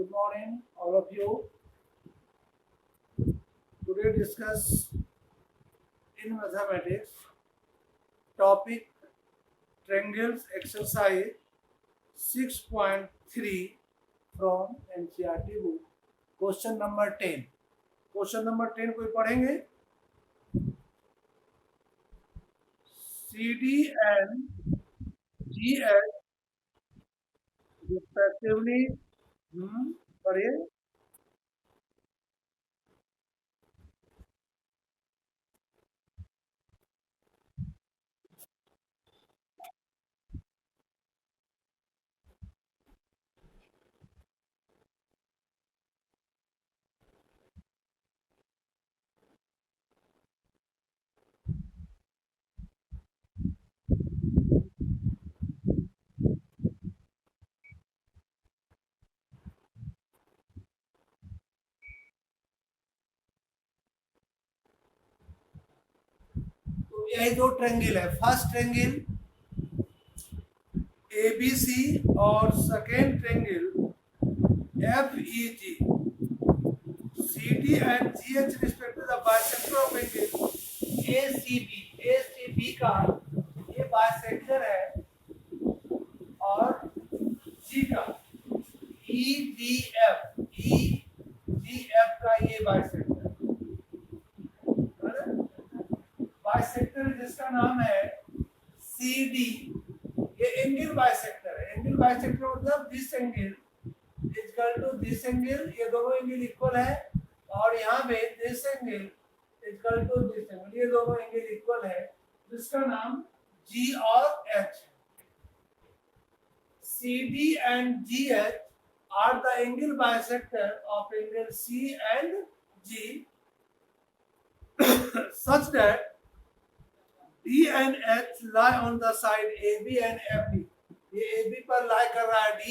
Good morning, all of you. Today discuss in mathematics topic triangles exercise 6.3 from NCERT book. Question number 10. Question number 10 कोई पढ़ेंगे? CD and GH respectively. पढ़िए. तो यही दो triangle है. First triangle ABC और second triangle FEG. CD and GH respective the bisector of angle ACB. ACB का ये बाइसेक्टर है और G का EDF का ये बाइसेक्टर. बाइसेक्टर जिसका नाम है CD. ये एंगल बाइसेक्टर है. एंगल बाइसेक्टर मतलब this angle equal to this angle. ये दोनों एंगल इक्वल है और यहाँ पे this angle equal to this angle. ये दोनों एंगल इक्वल है जिसका नाम G और H. CD and GH are the angle bisector of angle C and G such that D and H lie on the side AB and FE. ये AB पर लाई कर रहा है D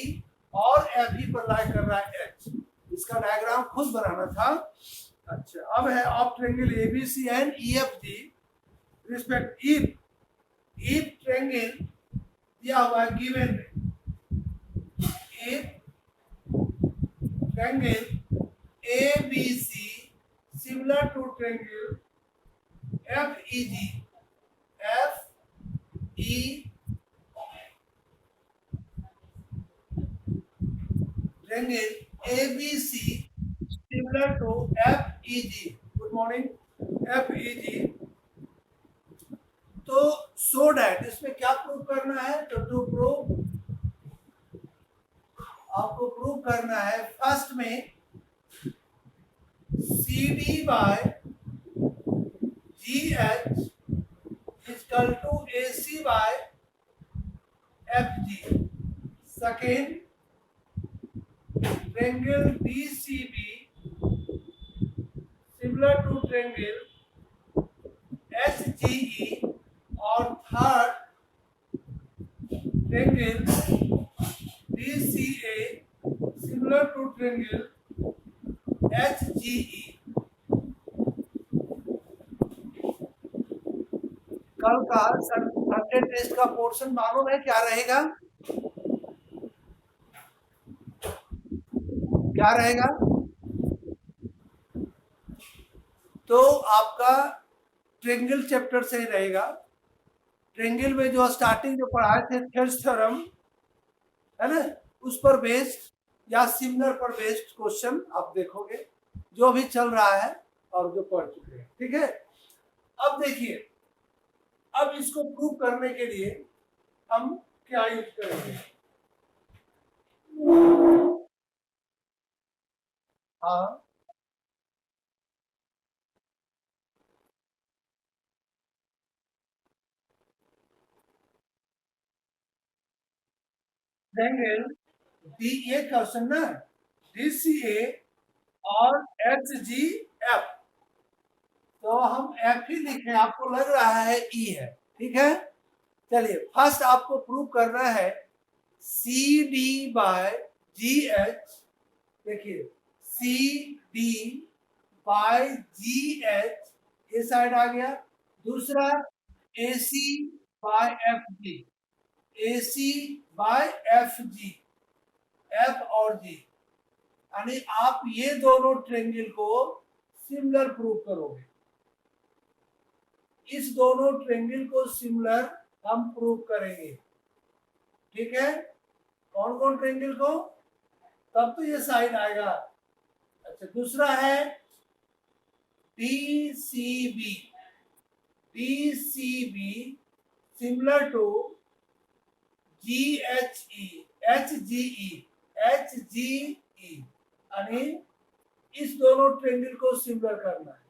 और FE पर लाई कर रहा है H. इसका डायग्राम खुद बनाना था. अच्छा, अब है of triangle ABC and EFG respect if triangle दिया हुआ है गिवन में. if triangle ABC similar to triangle FEG. Triangle ABC similar to FEG. Good morning. FEG. तो so that इसमें क्या प्रूव करना है? तो टू प्रूव आपको प्रूव करना है फर्स्ट में CD by GH is equal to AC by FG. Second, triangle DCB similar to triangle HGE. और third, triangle DCA similar to triangle HGE. कल का संडे टेस्ट का पोर्शन मालूम है क्या रहेगा? क्या रहेगा? तो आपका ट्रायंगल चैप्टर से ही रहेगा. ट्रायंगल में जो स्टार्टिंग जो पढ़ाए थे थेल्स थ्योरम है ना, उस पर बेस्ड या सिमिलर पर बेस्ड क्वेश्चन आप देखोगे जो भी चल रहा है और जो पढ़ चुके हैं. ठीक है. अब देखिए, अब इसको प्रूव करने के लिए हम क्या यूज करेंगे? हाँ, ट्रायंगल ये क्वेश्चन ना DCA और HGF. तो हम F ही लिखे, आपको लग रहा है E है. ठीक है. चलिए, फर्स्ट आपको प्रूव करना है CD by GH. देखिए, CD by GH ये साइड आ गया. दूसरा AC by FG. AC by FG, F और G. यानी आप ये दोनों ट्रेंगल को सिमिलर प्रूव करोगे। इस दोनों ट्रेंगल को सिमिलर हम प्रूव करेंगे, ठीक है। कौन कौन ट्रेंगल को, तब तो ये साइड आएगा। अच्छा, दूसरा है DCB। DCB similar to HGE। यानी इस दोनों ट्रेंगल को सिमिलर करना है।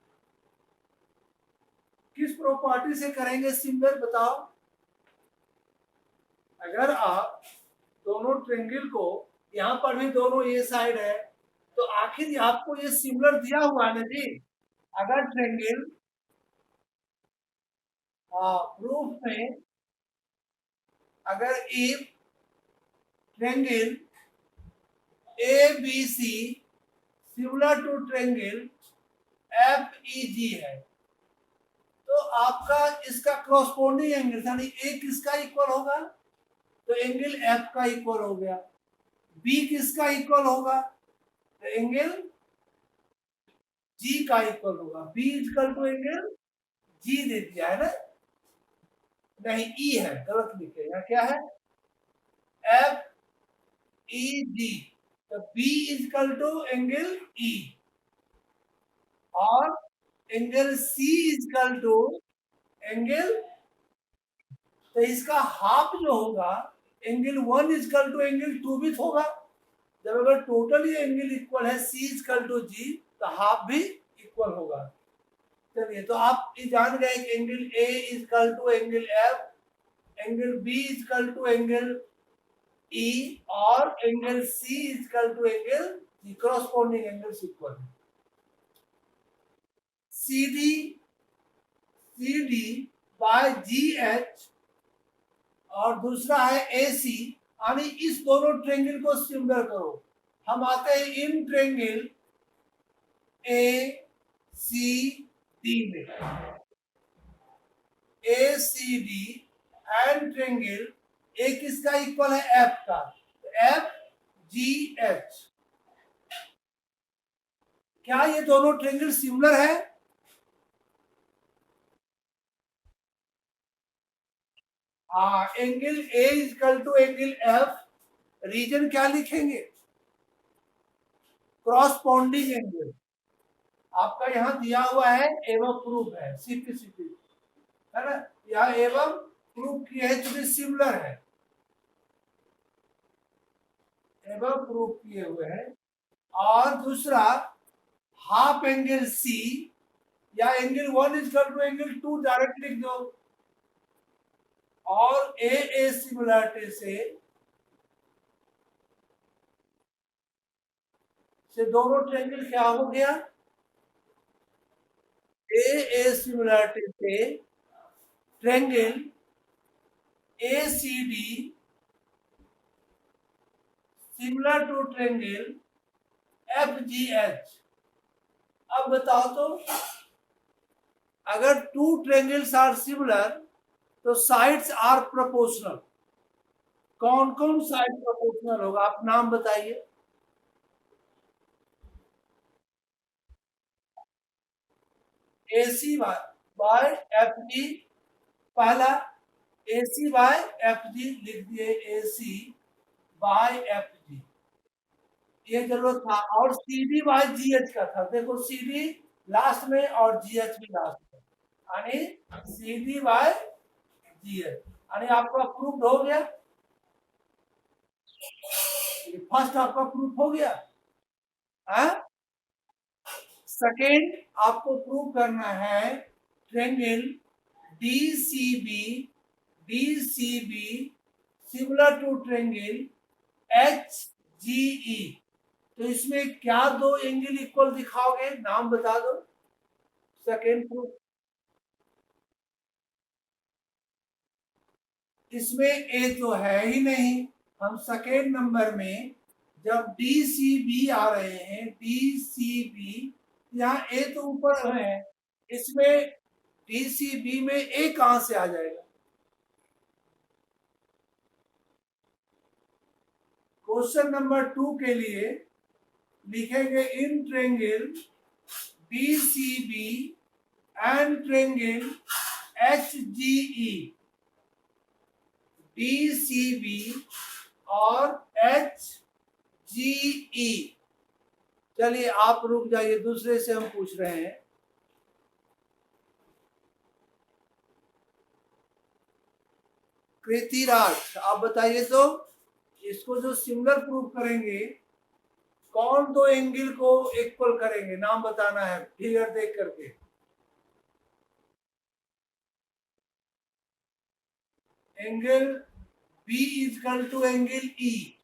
किस प्रॉपर्टी से करेंगे सिमिलर, बताओ। अगर आप दोनों ट्रेंगल को, यहाँ पर भी दोनों ये साइड है, तो आखिर आपको ये सिमिलर दिया हुआ है ना जी। अगर ट्रेंगल, प्रूफ में अगर if triangle ABC similar to triangle FEG है, तो आपका इसका क्रॉसपोंडिंग एंगल यानी ए किसका इक्वल होगा, तो एंगल F का इक्वल हो गया। B किसका इक्वल होगा, तो एंगल G का इक्वल होगा। B equal to angle G दे दिया है ना, नहीं E है, गलत लिखे, यहाँ क्या है FEG, तो B equal to angle E और angle C equal to angle, तो इसका हाफ जो होगा एंगल 1 इक्वल टू एंगल 2 भी होगा। जब अगर टोटली एंगल इक्वल है C इक्वल टू G, तो हाफ भी इक्वल होगा। चलिए, तो आप ये जान गए कि angle A equal to angle F, angle B equal to angle E और angle C equal to angle G, corresponding angles equal है। CD बाय GH और दूसरा है AC, यानी इस दोनों ट्रेंगल को सिमिलर करो। हम आते हैं इन ट्रेंगल ACD में। ACD एंड ट्रेंगल A किसका इक्वल है, F का, तो FGH। क्या ये दोनों ट्रेंगल सिमिलर है? हाँ, angle A equal to angle F, reason क्या लिखेंगे, क्रॉसपॉन्डिंग एंगल। आपका यहाँ दिया हुआ है एवं प्रूफ है, सीपी है ना, यहाँ एवं प्रूफ किया है चूंकि सिमिलर है, एवं प्रूफ किए हुए हैं। और दूसरा हाफ एंगल C या angle 1 equal to angle 2 direct लिख दो, और ए सिमिलरिटी से दोनों ट्रेंगल क्या हो गया, ए सिमिलरिटी से triangle ACD similar to triangle FGH। अब बताओ तो, अगर टू ट्रेंगल्स आर सिमिलर तो साइड्स आर प्रोपोर्शनल। कौन कौन साइड प्रोपोर्शनल होगा, आप नाम बताइए। AC बाय FG, पहला AC बाय FG लिख दिए, AC बाय FG, ये जरूरत था। और CD बाय GH का था, देखो CD लास्ट में और GH भी लास्ट में, यानी CD बाय GH, यानी आपका प्रूफ हो गया। फर्स्ट आपका प्रूफ हो गया। सेकेंड आपको प्रूव करना है triangle DCB similar to triangle HGE। तो इसमें क्या दो एंगल इक्वल दिखाओगे, नाम बता दो। सेकेंड प्रूफ, इसमें ए तो है ही नहीं। हम सेकेंड नंबर में जब DCB आ रहे हैं, DCB, यहाँ ए तो ऊपर है, इसमें DCB में ए कहां से आ जाएगा। क्वेश्चन नंबर 2 के लिए लिखेंगे in triangle B C B and triangle H G E, D C B और एच जी ई। चलिए आप रुक जाइए, दूसरे से हम पूछ रहे हैं। कृतिराज आप बताइए तो, इसको जो सिमिलर प्रूव करेंगे कौन दो एंगल को इक्वल करेंगे, नाम बताना है फिगर देख करके। Angle B equal to angle E.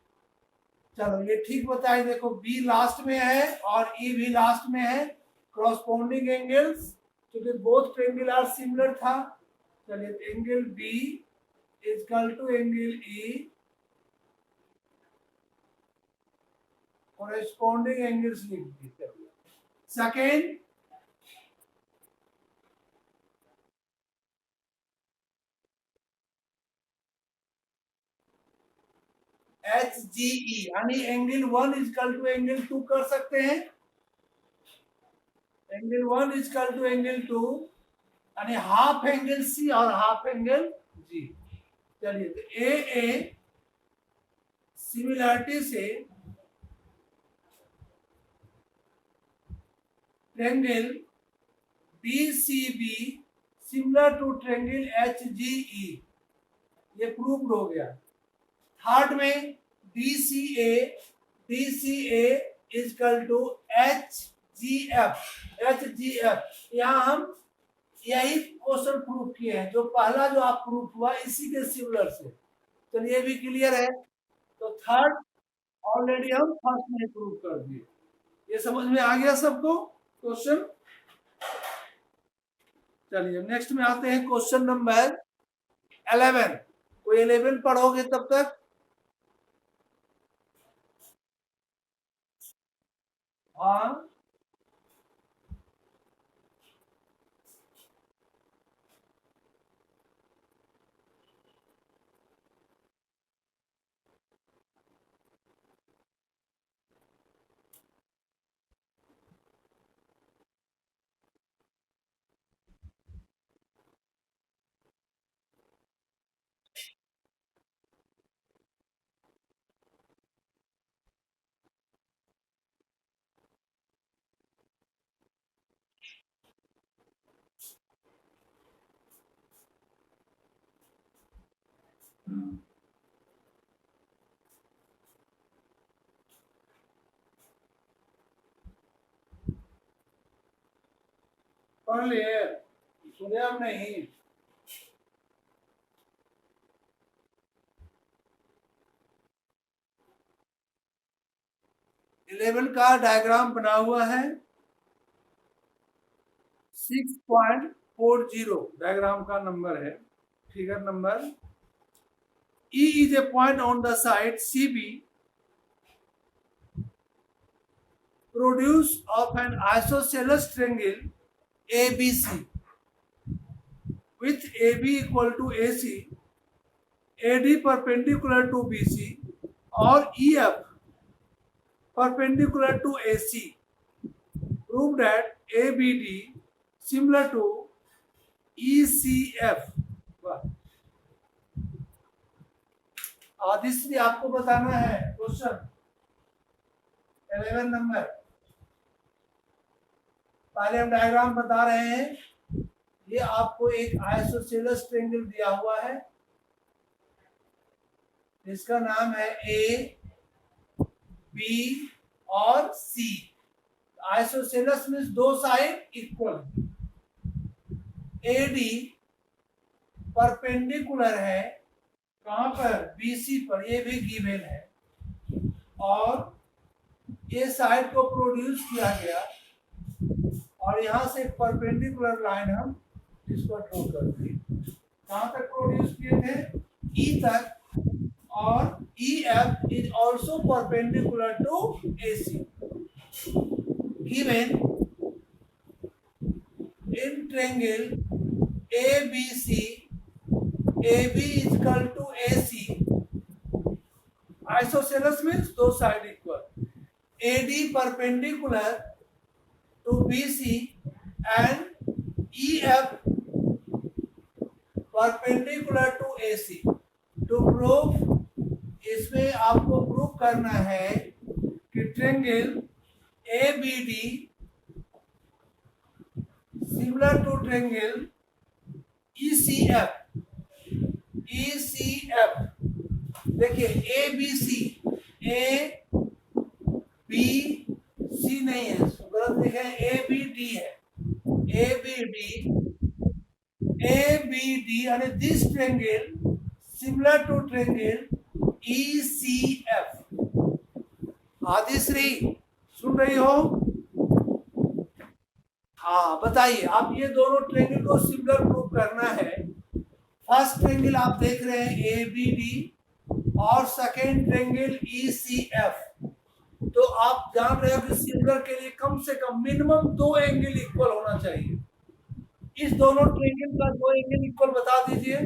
चलो ये ठीक बताए, देखो बी लास्ट में है और ई भी लास्ट में है, क्रॉसपोंडिंग एंगल्स, क्योंकि बोथ ट्रायंगल आर सिमिलर था। चलिए angle B equal to angle E, corresponding angles लिख दीजिए। सेकेंड, एच जी ई यानी एंगल 1 इजकल टू एंगल 2 कर सकते हैं। एंगल 1 इजकल टू एंगल 2 यानी हाफ एंगल सी और हाफ एंगल जी। चलिए तो ए सिमिलरिटी से triangle B C B similar to triangle H G E, ये प्रूव्ड हो गया। थर्ड में D C A equal to H G F. यहाँ हम यही क्वेश्चन प्रूव किए हैं, जो पहला जो आप प्रूफ हुआ इसी के सिमिलर से। चलिए भी क्लियर है। तो थर्ड ऑलरेडी हम फर्स्ट में प्रूव कर दिए। ये समझ में आ गया सबको क्वेश्चन। चलिए नेक्स्ट में आते हैं क्वेश्चन नंबर 11। कोई 11 पढ़ोगे तब तक? हाँ, पढ़ लिए, सुने हम नहीं? इलेवन का डायग्राम बना हुआ है 6.40 डायग्राम का नंबर है, figure number. E is a point on the side CB produce of an isosceles triangle ABC with AB equal to AC, AD perpendicular to BC और EF perpendicular to AC. Prove that ABD similar to ECF. Adishree आपको बताना है question 11 number. पहले हम diagram बता रहे हैं। ये आपको एक आइसोसेलेस ट्रायंगल दिया हुआ है, इसका नाम है ए, बी और सी। आइसोसेलेस मीन्स दो साइड इक्वल। एडी परपेंडिकुलर है कहां पर? बीसी पर, ये भी गिवन है। और ये साइड को प्रोड्यूस किया गया और यहां से परपेंडिकुलर लाइन हम इसको ड्रॉ कर दिए। कहां तक प्रोड्यूस किए थे? ई तक। और E F is also perpendicular to A C. Given in triangle A B C, A B equal to A C, isosceles means दो side equal. AD perpendicular to BC and EF perpendicular to AC. To prove, इसमें आपको prove करना है कि triangle ABD similar to triangle ECF. देखिए ABC, ABC नहीं है, गलत लिखे हैं, ABD है. ABD and this triangle similar to triangle ECF. Adishree सुन रही हो? हाँ बताइए, आप ये दोनों ट्रेंगल को सिमिलर प्रूव करना है. फर्स्ट ट्रेंगल आप देख रहे हैं ABD और सेकेंड ट्रेंगल ECF. तो आप जान रहे हो कि सिमिलर के लिए कम से कम मिनिमम 2 एंगल इक्वल होना चाहिए. इस दोनों ट्रेंगल का 2 एंगल इक्वल बता दीजिए.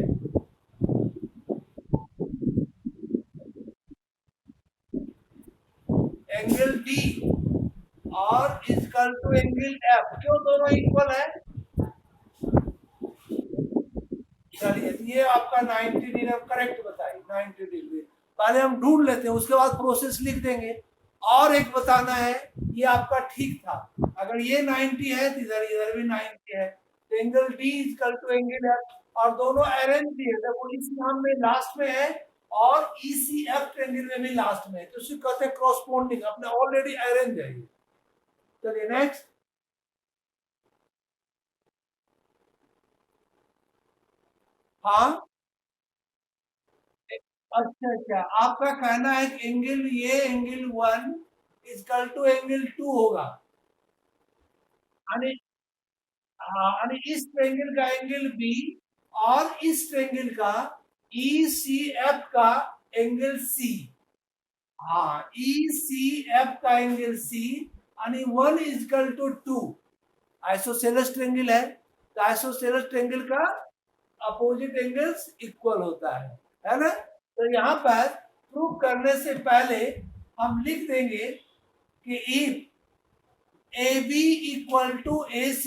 एंगल D और इक्वल टू एंगल F. क्यों दोनों इक्वल है? चलिए ये आपका 90 डिग्री करेक्ट बताइए. 90 डिग्री पहले हम ढूंढ लेते हैं, उसके बाद प्रोसेस लिख देंगे. और एक बताना है, ये आपका ठीक था. अगर ये 90 है तो इधर भी 90 है. तो angle D equal to angle F और दोनों अरेंज भी है. देखो इस नाम में लास्ट में है और ECF ट्रेंगल में भी लास्ट में है, तो इसे कहते हैं क्रॉसपोंडिंग. अपने ऑलरेडी अरेंज है. चलिए नेक्स्ट. हाँ अच्छा, आपका कहना है कि एंगल ये एंगल 1 इक्वल टू एंगल 2 होगा. यानी हाँ, यानी इस ट्रेंगल का एंगल B और इस ट्रेंगल का ECF का एंगल C. हाँ, ECF का एंगल C यानी 1 इक्वल टू 2. आइसोसेलेस ट्रेंगल है, तो आइसोसेलेस ट्रेंगल का अपोजिट एंगल्स इक्वल होता है ना. तो यहाँ पर प्रूव करने से पहले हम लिख देंगे कि if AB equal to AC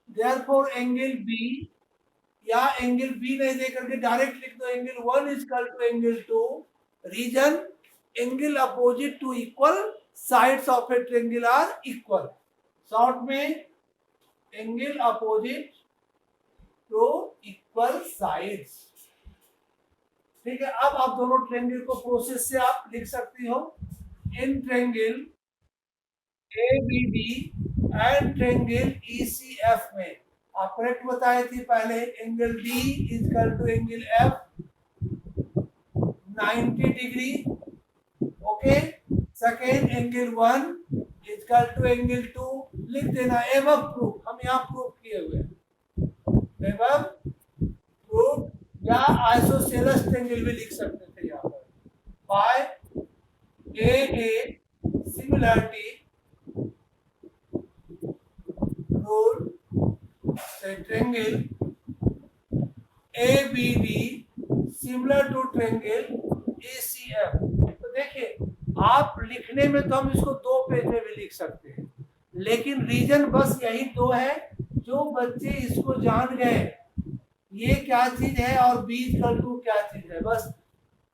therefore angle B, या एंगल B नहीं दे करके डायरेक्ट लिख दो angle 1 equal to angle 2. Reason angle opposite to equal sides of a triangle are equal. Short में angle opposite to equal sides. ठीक है. अब आप दोनों ट्रेंगल को प्रोसेस से आप लिख सकती हो. In triangle ABD and triangle ECF में आप करेक्ट बताए थे पहले. Angle D equal to angle F 90 degree. Okay. Second angle 1 equal to angle 2 लिख देना. एवं प्रूफ हम यहाँ प्रूफ किए हुए हैं. एवं प्रूफ या आइसोसेलेस ट्रेंगल भी लिख सकते थे यहाँ पर. बाय AA सिमिलरिटी रूल से triangle ABD similar to triangle ECF. तो देखिए आप लिखने में तो हम इसको 2 पेज में भी लिख सकते हैं, लेकिन रीजन बस यही 2 है. जो बच्चे इसको जान गए ये क्या चीज है और B इक्वल टू क्या चीज है, बस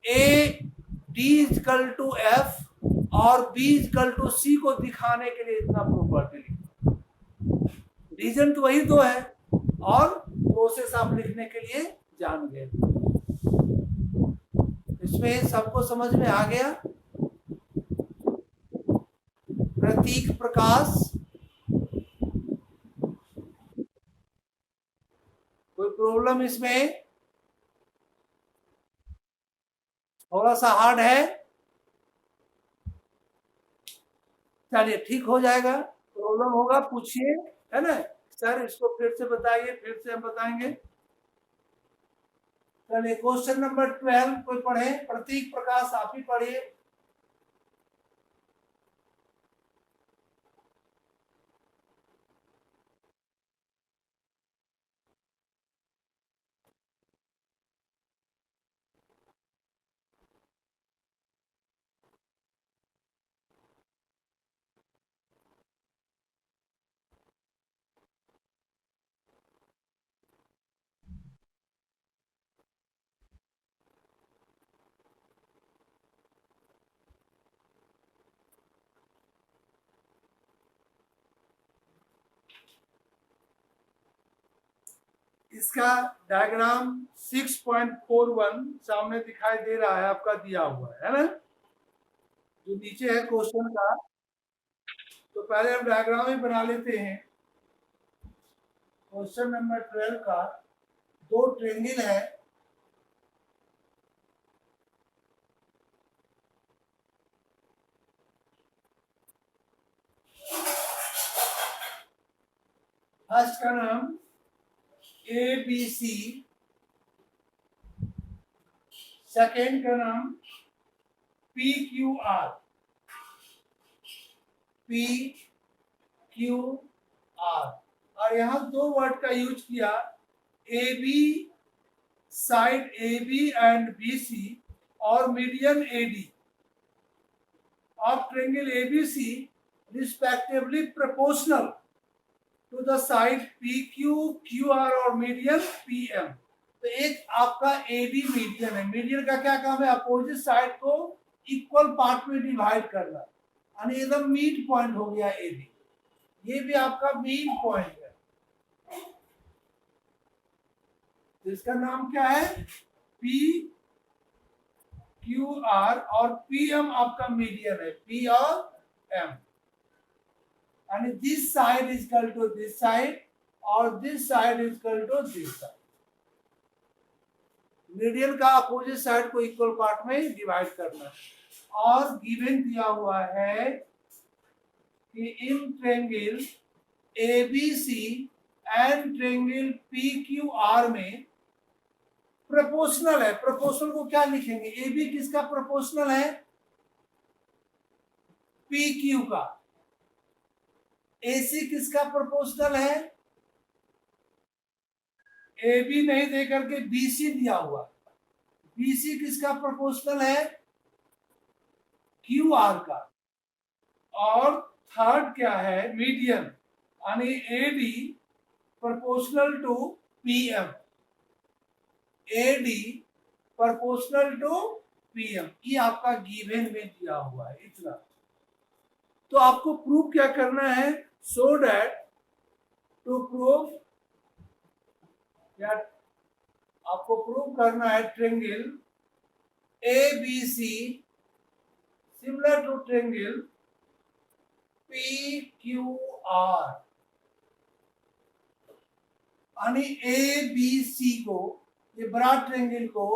AD इक्वल टू F और B इक्वल टू C को दिखाने के लिए इतना प्रॉपर्टी लिखा. रीजन तो वही 2 है और प्रोसेस आप लिखने के लिए जान गए. इसमें सबको समझ में आ गया. प्रतीक प्रकाश, कोई प्रॉब्लम इसमें? थोड़ा सा हार्ड है. चलिए ठीक हो जाएगा. प्रॉब्लम होगा पूछिए, है ना. सर इसको फिर से बताइए, फिर से हम बताएंगे. चलिए क्वेश्चन नंबर 12 कोई पढ़े. प्रतीक प्रकाश आप ही पढ़िए. इसका डायग्राम 6.41 सामने दिखाई दे रहा है, आपका दिया हुआ है ना, जो नीचे है क्वेश्चन का। तो पहले हम डायग्राम ही बना लेते हैं। क्वेश्चन नंबर 12 का दो ट्रेंगल है, फर्स्ट का नाम ABC, सेकेंड का नाम PQR, और यहां दो वर्ड का यूज किया, AB, side AB and BC, और median AD of triangle ABC respectively proportional to the side PQ, QR और मीडियन PM। तो एक आपका AD मीडियन है। मीडियन का क्या काम है? अपोजिट साइड को इक्वल पार्ट में डिवाइड करना, यानी एकदम मीड पॉइंट हो गया AD। ये भी आपका मीड पॉइंट है। तो इसका नाम क्या है? PQR, और PM आपका मीडियन है, P और M। यानी this side is equal to this side और this side is equal to this side. Median का अपोजिट साइड को इक्वल पार्ट में डिवाइड करना है। और गिवन दिया हुआ है कि in triangle ABC and triangle PQR में प्रोपोर्शनल है। प्रोपोर्शनल को क्या लिखेंगे? AB किसका प्रोपोर्शनल है? PQ का। AC किसका प्रोपोर्शनल है? AB नहीं दे करके BC दिया हुआ। BC किसका प्रोपोर्शनल है? QR का। और थर्ड क्या है? मीडियन, यानी AD proportional to PM। AD proportional to PM, ये आपका गिवन में दिया हुआ है इतना। तो आपको प्रूव क्या करना है? सो दैट टू प्रूव, या आपको प्रूव करना है triangle ABC similar to triangle PQR, यानी ABC को, ये बड़ा ट्रेंगल को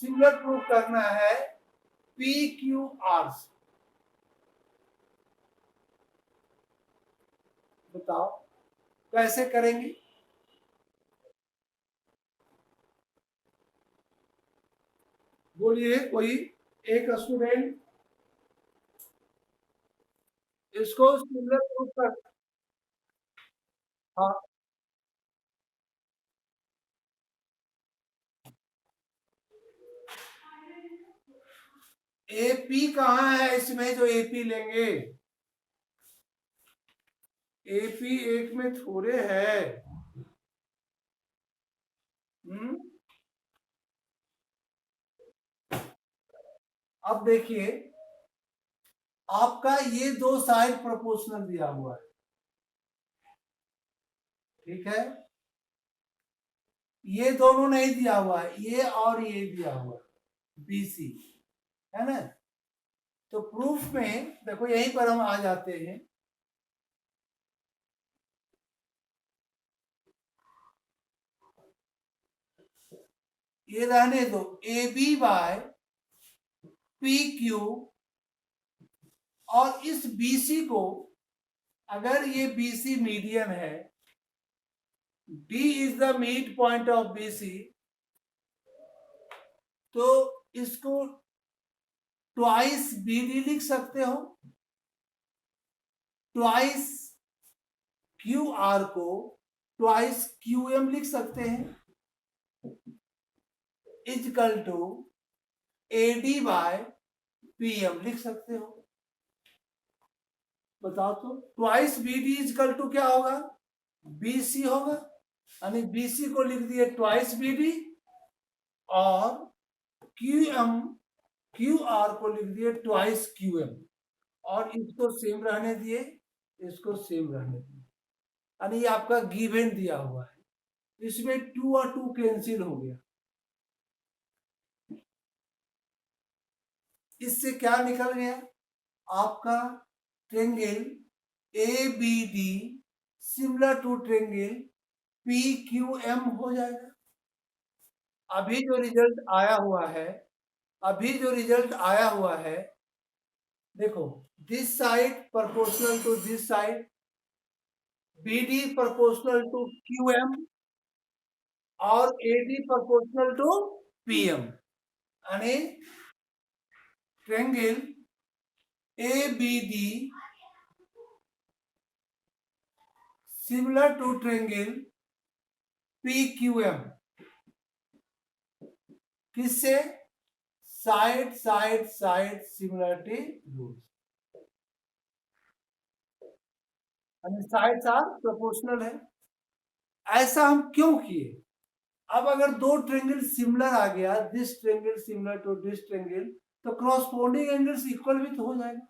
सिमिलर प्रूव करना है PQR से। बताओ कैसे करेंगे? बोलिए कोई एक स्टूडेंट इसको सिमिलर प्रूफ कर। हाँ, AP कहाँ है इसमें जो AP लेंगे? AP एक में थोड़े है। अब देखिए, आपका ये दो साइड प्रोपोर्शनल दिया हुआ है, ठीक है? ये दोनों नहीं दिया हुआ है, ये और ये दिया हुआ है, BC, है ना? तो प्रूफ में देखो, यहीं पर हम आ जाते हैं। ये रहने दो, AB बाय PQ, और इस BC को, अगर ये BC मीडियन है, D is the mid point of BC, तो इसको ट्वाइस BD लिख सकते हो, ट्वाइस QR को ट्वाइस QM लिख सकते हैं, equal to AD by PM लिख सकते हो। बताओ तो, ट्वाइस BD इजकल टू क्या होगा? BC होगा, यानी BC को लिख दिए ट्वाइस BD, और QR को लिख दिए ट्वाइस QM, और इसको सेम रहने दिए, इसको सेम रहने दिए, यानी ये आपका गिवन दिया हुआ है। इसमें 2 और 2 कैंसिल हो गया। इससे क्या निकल गया? आपका triangle A B D similar to triangle P Q M हो जाएगा। अभी जो रिजल्ट आया हुआ है, अभी जो रिजल्ट आया हुआ है, देखो, this side proportional to this side, B D proportional to Q M और A D proportional to P M, यानी triangle A B D similar to triangle P Q M, किससे? Side side side similarity rule, sides are proportional है। ऐसा हम क्यों किए? अब अगर दो ट्रेंगल सिमिलर आ गया, this triangle similar to this triangle, तो क्रॉसपोंडिंग एंगल्स इक्वल भी तो हो जाएगा।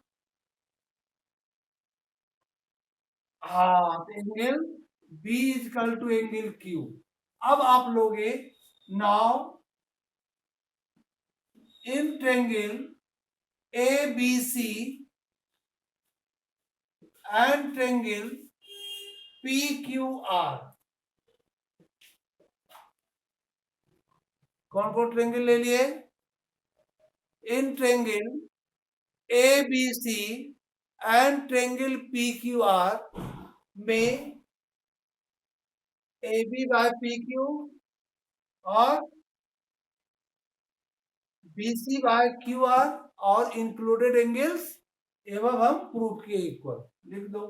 हाँ, angle B is equal to angle Q. अब आप लोगे now in triangle A B C and triangle P Q R, कौन कौन ट्रेंगल ले लिए? In triangle A B C and triangle P Q R में A B by P Q और B C by Q R और included angles एवं हम prove किए इक्वल, लिख दो।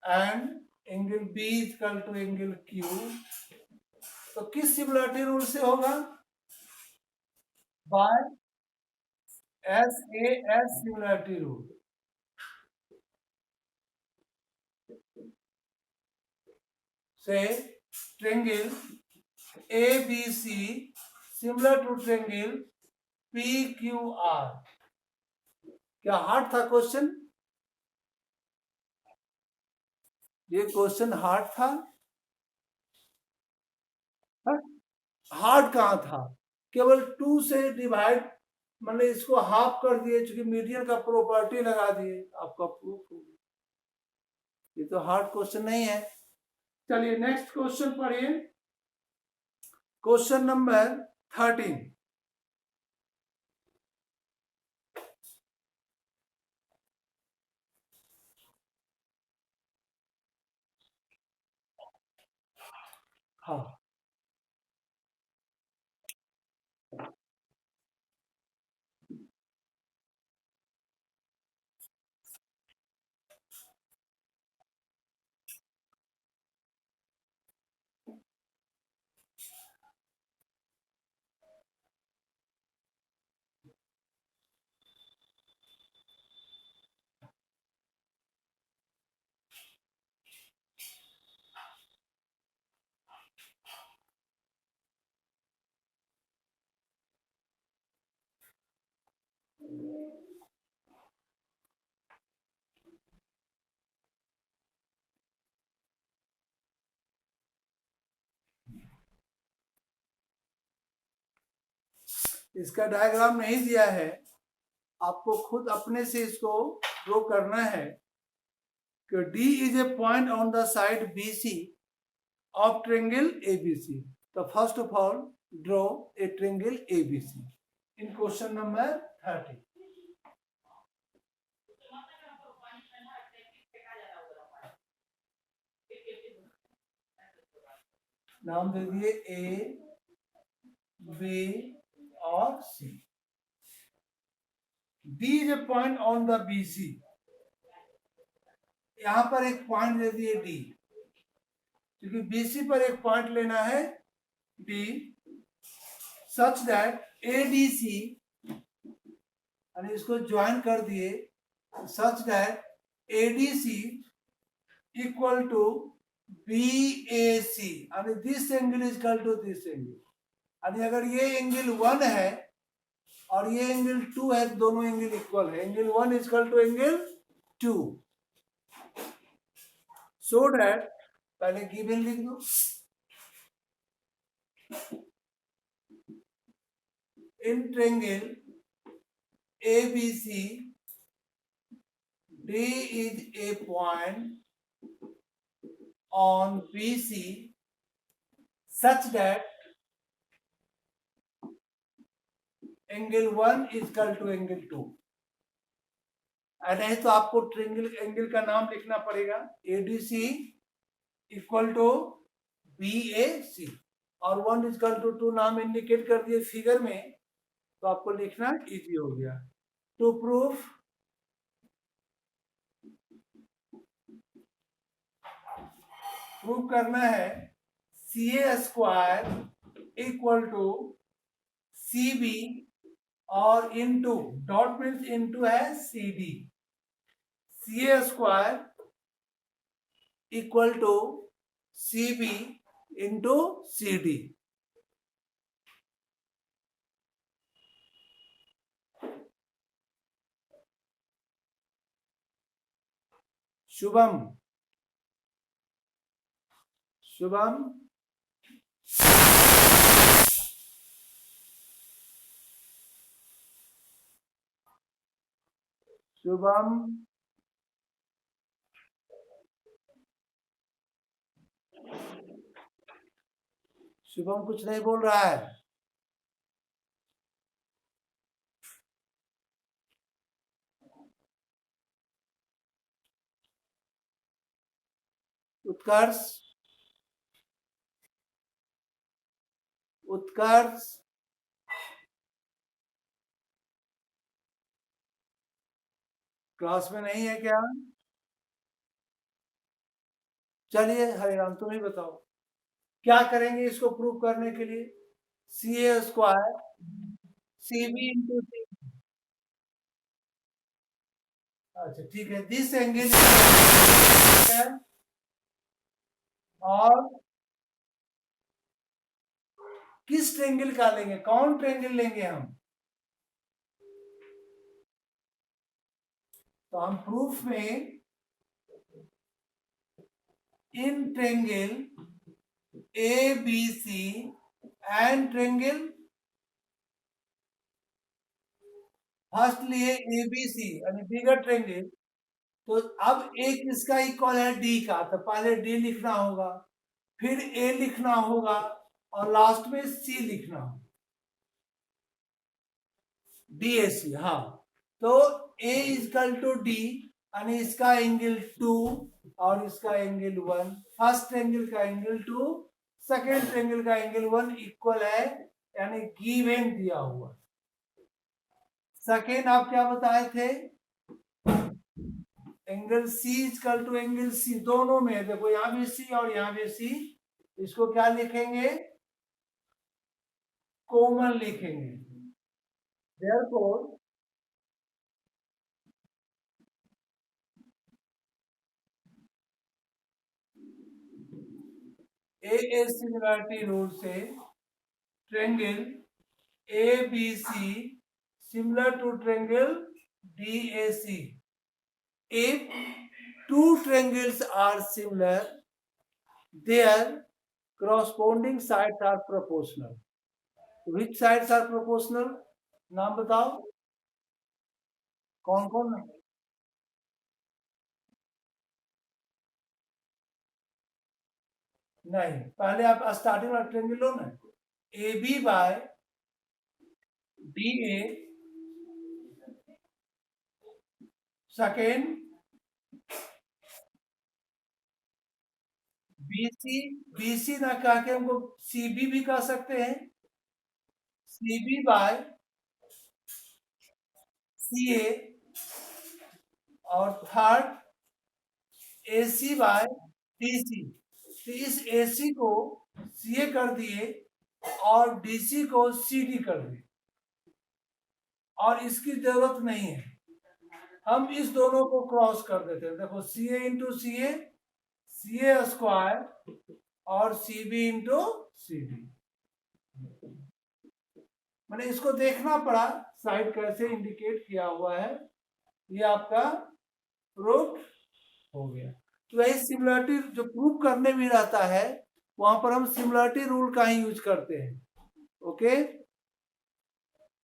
And angle B is equal to angle Q, तो किस सिमिलरिटी रूल से होगा? By S A S similarity rule. से triangle A B C similar to triangle P Q R. क्या हार्ड था क्वेश्चन? ये क्वेश्चन हार्ड था? हार्ड कहाँ था? केवल 2 से डिवाइड, मतलब इसको हाफ कर दिए, चूंकि मीडियन का प्रॉपर्टी लगा दिए, आपका प्रूफ हो गया। ये तो हार्ड क्वेश्चन नहीं है। चलिए नेक्स्ट क्वेश्चन पढ़िए, क्वेश्चन नंबर 13। हाँ, इसका डायग्राम नहीं दिया है, आपको खुद अपने से इसको ड्रॉ करना है कि D is a point on the side BC of triangle ABC। तो first of all draw a triangle ABC in question number 30। नाम दे दिए A, B और C। D is a point on the BC, यहां पर एक point दे दिए D, क्योंकि BC पर एक पॉइंट लेना है D, सच दैट ADC, यानी इसको ज्वाइन कर दिए, such that ADC equal to BAC, this angle is equal to this angle. अगर ये एंगल 1 है और ये एंगल 2 है, दोनों एंगल इक्वल है, angle 1 equal to angle 2, so that पहले गिवन लिख दो, in triangle ABC D is a point on BC such that angle 1 equal to angle 2। नहीं तो आपको ट्रायंगल एंगल का नाम लिखना पड़ेगा, ADC इक्वल टू BAC, और 1 इक्वल टू 2 नाम इंडिकेट कर दिए फिगर में, तो आपको लिखना इजी हो गया। टू प्रूव करना है CA square equal to CB और इनटू, डॉट मीन्स इनटू है CD, CA square equal to CB into CD। Shubham, Shubham Shubham Shubham कुछ नहीं बोल रहा है। उत्कर्ष, उत्कर्ष क्लास में नहीं है क्या? चलिए हरिराम तुम ही बताओ क्या करेंगे इसको प्रूव करने के लिए। CA स्क्वायर CB इंटू सी, अच्छा ठीक है, दिस एंगल और किस ट्रायंगल का लेंगे, कौन ट्रायंगल लेंगे हम, तो हम प्रूफ में इन triangle ABC and triangle first लिए ABC यानी बिगर ट्रायंगल, तो अब एक इसका इक्वल है D का, तो पहले D लिखना होगा, फिर A लिखना होगा और लास्ट में C लिखना होगा, DAC। हाँ, तो A इक्वल टू D यानी इसका एंगल 2 और इसका एंगल 1, फर्स्ट एंगल का एंगल 2, सेकेंड एंगल का एंगल 1 इक्वल है, यानी गिवन दिया हुआ। सेकेंड आप क्या बताए थे, angle C equal to angle C, दोनों में देखो यहां भी C और यहां भी C, इसको क्या लिखेंगे, कॉमन लिखेंगे, देयरफॉर AA सिमिलरिटी रूल से triangle ABC similar to triangle DAC, if two triangles are similar their corresponding sides are proportional। which sides are proportional, नाम बताओ कौन कौन है? नहीं, पहले आप स्टार्टिंग वाला ट्रायंगल लो ना, AB by DA, second BC ना कह के हमको CB भी कह सकते हैं, CB बाय CA, और थर्ड AC बाय DC। तो इस AC को CA कर दिए और DC को CD कर दिए, और इसकी जरूरत नहीं है, हम इस दोनों को क्रॉस कर देते हैं, देखो CA into CA, CA square और CB इंटू CD। मैंने इसको देखना पड़ा साइड कैसे इंडिकेट किया हुआ है, ये आपका प्रूफ हो गया। तो यही सिमिलरिटी जो प्रूफ करने भी रहता है वहां पर हम सिमिलरिटी रूल का ही यूज करते हैं। ओके।